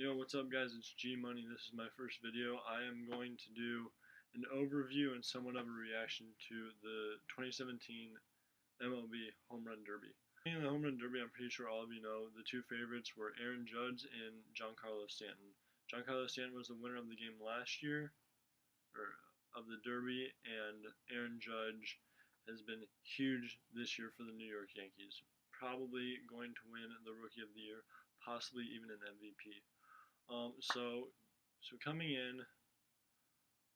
Yo, what's up guys, it's G Money. This is my first video. I am going to do an overview and somewhat of a reaction to the 2017 MLB Home Run Derby. In the Home Run Derby, I'm pretty sure all of you know, the two favorites were Aaron Judge and Giancarlo Stanton. Giancarlo Stanton was the winner of the game last year, or of the Derby, and Aaron Judge has been huge this year for the New York Yankees. Probably going to win the Rookie of the Year, possibly even an MVP. So coming in,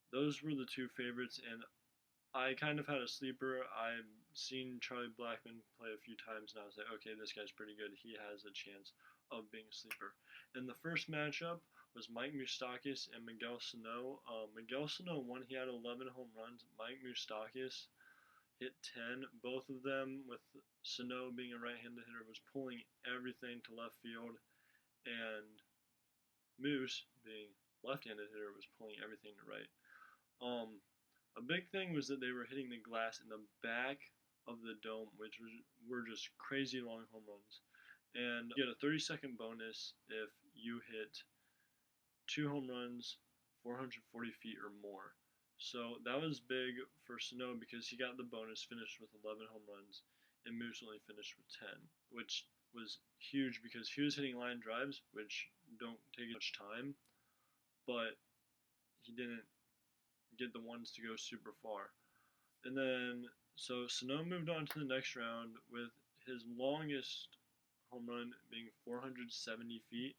those were the two favorites, and I kind of had a sleeper. I've seen Charlie Blackmon play a few times, and I was like, okay, this guy's pretty good. He has a chance of being a sleeper. And the first matchup was Mike Moustakas and Miguel Sano. Miguel Sano won. He had 11 home runs. Mike Moustakas hit 10. Both of them, with Sano being a right-handed hitter, was pulling everything to left field, and Moose, being left-handed hitter, was pulling everything to right. A big thing was that they were hitting the glass in the back of the dome, which were just crazy long home runs. And you get a 30-second bonus if you hit 2 home runs 440 feet or more. So that was big for Sano because he got the bonus, finished with 11 home runs, and Moose only finished with 10, which was huge because he was hitting line drives, which don't take much time, but he didn't get the ones to go super far. And then, so Sano moved on to the next round with his longest home run being 470 feet,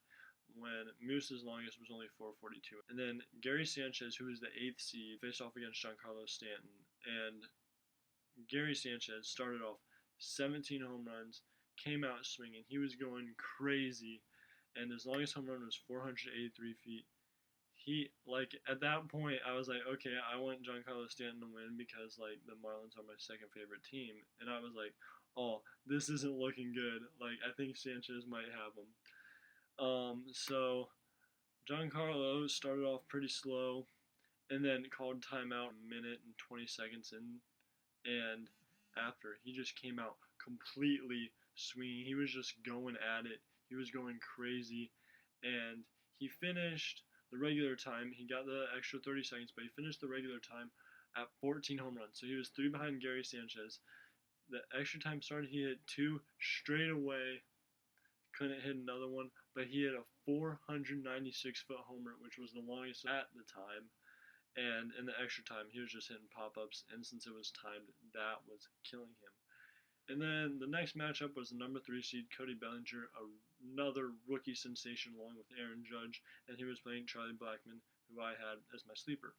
when Moose's longest was only 442. And then Gary Sanchez, who was the 8th seed, faced off against Giancarlo Stanton, and Gary Sanchez started off 17 home runs, came out swinging. He was going crazy, and his longest home run was 483 feet. At that point, I was like, okay, I want Giancarlo Stanton to win because, the Marlins are my second favorite team. And I was like, oh, this isn't looking good. I think Sanchez might have him. So Giancarlo started off pretty slow, and then called timeout a minute and 20 seconds in, and after, he just came out completely swinging. He was just going at it. He was going crazy, and he finished the regular time. He got the extra 30 seconds, but he finished the regular time at 14 home runs. So he was 3 behind Gary Sanchez. The extra time started, he hit 2 straight away. Couldn't hit another one, but he hit a 496-foot homer, which was the longest at the time. And in the extra time, he was just hitting pop-ups, and since it was timed, that was killing him. And then the next matchup was the number 3 seed, Cody Bellinger, another rookie sensation along with Aaron Judge, and he was playing Charlie Blackmon, who I had as my sleeper.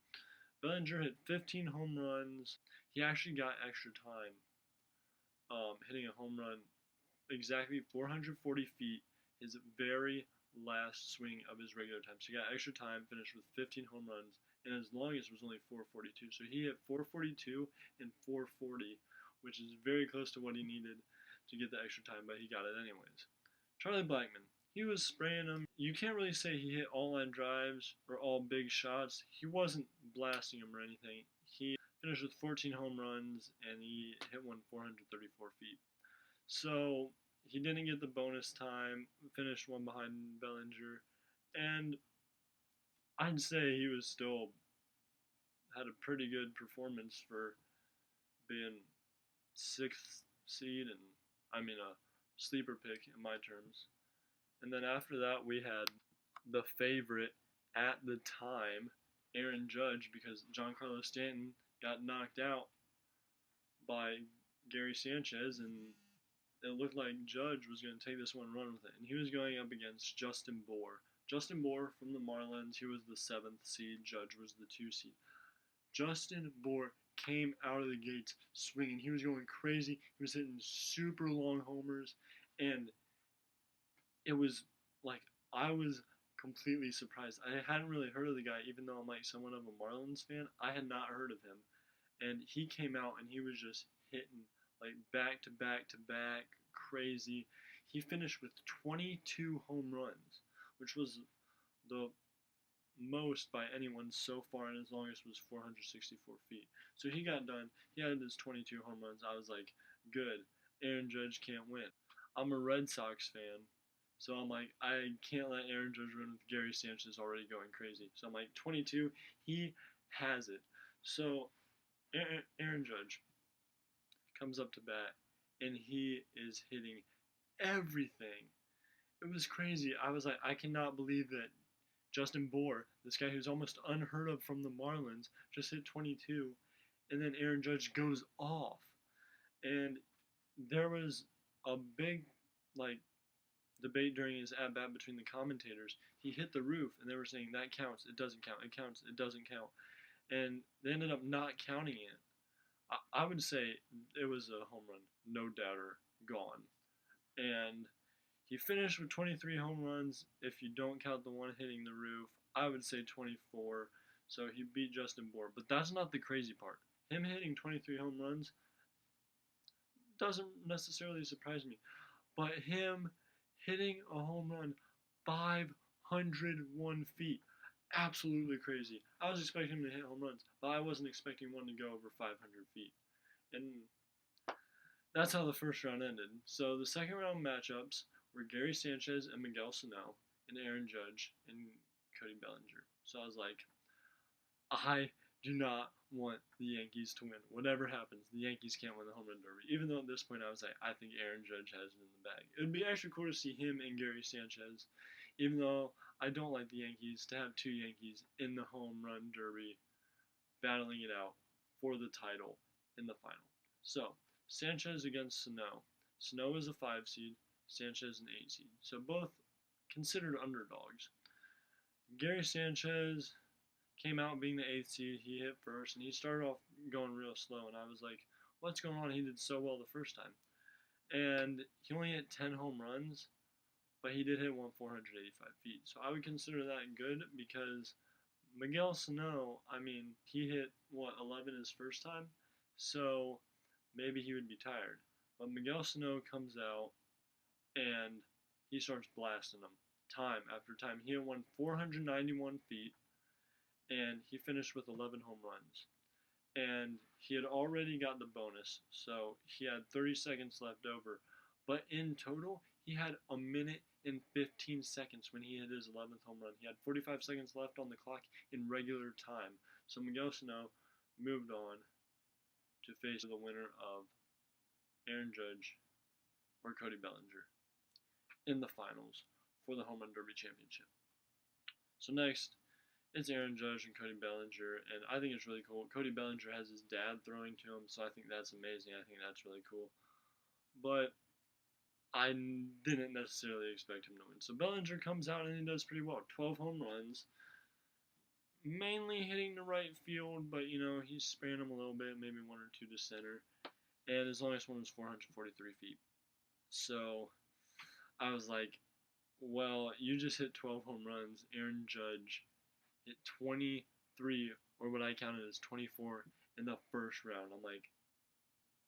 Bellinger hit 15 home runs. He actually got extra time, hitting a home run exactly 440 feet, his very last swing of his regular time. So he got extra time, finished with 15 home runs, and his longest was only 442. So he hit 442 and 440, which is very close to what he needed to get the extra time, but he got it anyways. Charlie Blackmon, he was spraying them. You can't really say he hit all line drives or all big shots. He wasn't blasting them or anything. He finished with 14 home runs, and he hit one 434 feet. So he didn't get the bonus time, finished one behind Bellinger, and I'd say he was still had a pretty good performance for being 6th seed, and a sleeper pick in my terms. And then after that, we had the favorite at the time, Aaron Judge, because Giancarlo Stanton got knocked out by Gary Sanchez, and it looked like Judge was going to take this one and run with it. And he was going up against Justin Bour. Justin Bour from the Marlins, he was the 7th seed. Judge was the 2 seed. Justin Bour came out of the gates swinging. He was going crazy. He was hitting super long homers, and it was I was completely surprised. I hadn't really heard of the guy, even though I'm somewhat of a Marlins fan. I had not heard of him, and he came out and he was just hitting back to back to back, crazy. He finished with 22 home runs, which was the most by anyone so far, and his longest was 464 feet. So he got done. He had his 22 home runs. I was like, good. Aaron Judge can't win. I'm a Red Sox fan, So I'm like, I can't let Aaron Judge run with Gary Sanchez already going crazy. So I'm like, 22, he has it. So Aaron Judge comes up to bat, and he is hitting everything. It was crazy. I was like, I cannot believe that Justin Bour, this guy who's almost unheard of from the Marlins, just hit 22, and then Aaron Judge goes off. And there was a big, like, debate during his at bat between the commentators. He hit the roof, and they were saying that counts, it doesn't count, it counts, it doesn't count, and they ended up not counting it. I would say it was a home run, no doubter, gone. And he finished with 23 home runs. If you don't count the one hitting the roof, I would say 24. So he beat Justin Bour. But that's not the crazy part. Him hitting 23 home runs doesn't necessarily surprise me. But him hitting a home run 501 feet, absolutely crazy. I was expecting him to hit home runs, but I wasn't expecting one to go over 500 feet. And that's how the first round ended. So the second round matchups were Gary Sanchez and Miguel Sano, and Aaron Judge and Cody Bellinger. So I was like, I do not want the Yankees to win. Whatever happens, the Yankees can't win the home run derby. Even though at this point I was like, I think Aaron Judge has it in the bag. It would be actually cool to see him and Gary Sanchez, even though I don't like the Yankees, to have two Yankees in the home run derby battling it out for the title in the final. So, Sanchez against Sano. Sano is a 5 seed, Sanchez an 8 seed. So both considered underdogs. Gary Sanchez came out being the 8th seed. He hit first, and he started off going real slow, and I was like, what's going on? He did so well the first time. And he only hit 10 home runs, but he did hit one 485 feet. So I would consider that good because Miguel Sano, I mean, he hit, 11 his first time? So maybe he would be tired. But Miguel Sano comes out, and he starts blasting them time after time. He had won 491 feet, and he finished with 11 home runs. And he had already got the bonus, so he had 30 seconds left over. But in total, he had a minute and 15 seconds when he hit his 11th home run. He had 45 seconds left on the clock in regular time. So Miguel Sano moved on to face the winner of Aaron Judge or Cody Bellinger in the finals for the Home Run Derby Championship. So next, it's Aaron Judge and Cody Bellinger, and I think it's really cool. Cody Bellinger has his dad throwing to him, so I think that's amazing. I think that's really cool. But I didn't necessarily expect him to win. So Bellinger comes out and he does pretty well. 12 home runs, mainly hitting the right field, but, he's spraying them a little bit, maybe one or two to center. And his longest one was 443 feet. So I was like, well, you just hit 12 home runs. Aaron Judge hit 23, or what I counted as 24 in the first round. I'm like,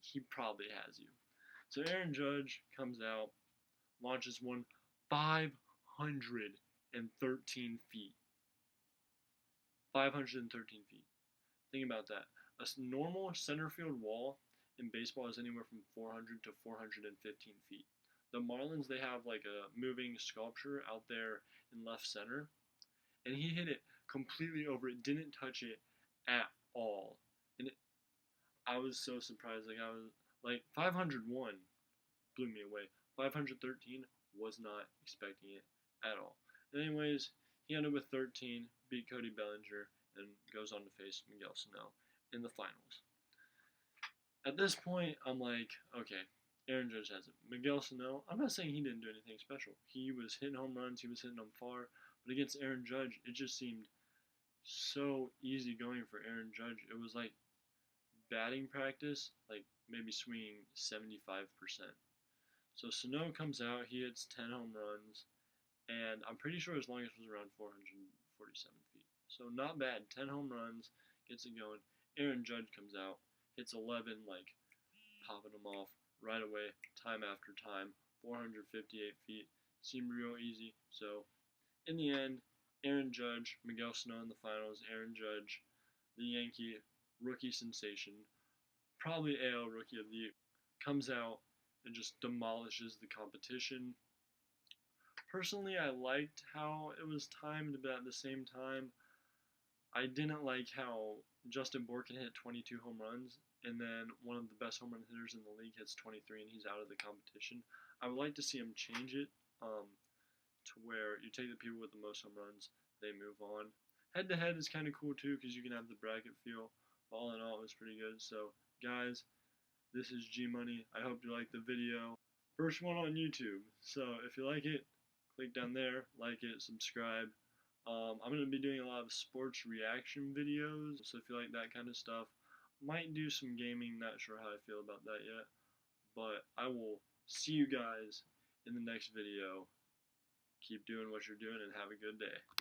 he probably has you. So Aaron Judge comes out, launches one 513 feet. 513 feet. Think about that. A normal center field wall in baseball is anywhere from 400 to 415 feet. The Marlins, they have like a moving sculpture out there in left center, and he hit it completely over. It didn't touch it at all, and I was so surprised. I was like 501 blew me away. 513 was not expecting it at all. Anyways, he ended with 13, beat Cody Bellinger, and goes on to face Miguel Sano in the finals. At this point, I'm like, okay, Aaron Judge has it. Miguel Sano, I'm not saying he didn't do anything special. He was hitting home runs, he was hitting them far, but against Aaron Judge, it just seemed so easy going for Aaron Judge. It was like batting practice, like maybe swinging 75%. So Sano comes out, he hits 10 home runs, and I'm pretty sure his longest was around 447 feet. So not bad, 10 home runs, gets it going. Aaron Judge comes out, hits 11, like popping them off right away, time after time, 458 feet, seemed real easy. So in the end, Aaron Judge, Miguel Sano in the finals. Aaron Judge, the Yankee rookie sensation, probably AL Rookie of the Year, comes out and just demolishes the competition. Personally, I liked how it was timed, but at the same time, I didn't like how Justin Bourque hit 22 home runs, and then one of the best home run hitters in the league hits 23, and he's out of the competition. I would like to see him change it to where you take the people with the most home runs, they move on. Head to head is kind of cool too because you can have the bracket feel. All in all, it was pretty good. So, guys, this is G Money. I hope you liked the video. First one on YouTube. So, if you like it, click down there, like it, subscribe. I'm going to be doing a lot of sports reaction videos, so if you like that kind of stuff, might do some gaming, not sure how I feel about that yet, but I will see you guys in the next video. Keep doing what you're doing and have a good day.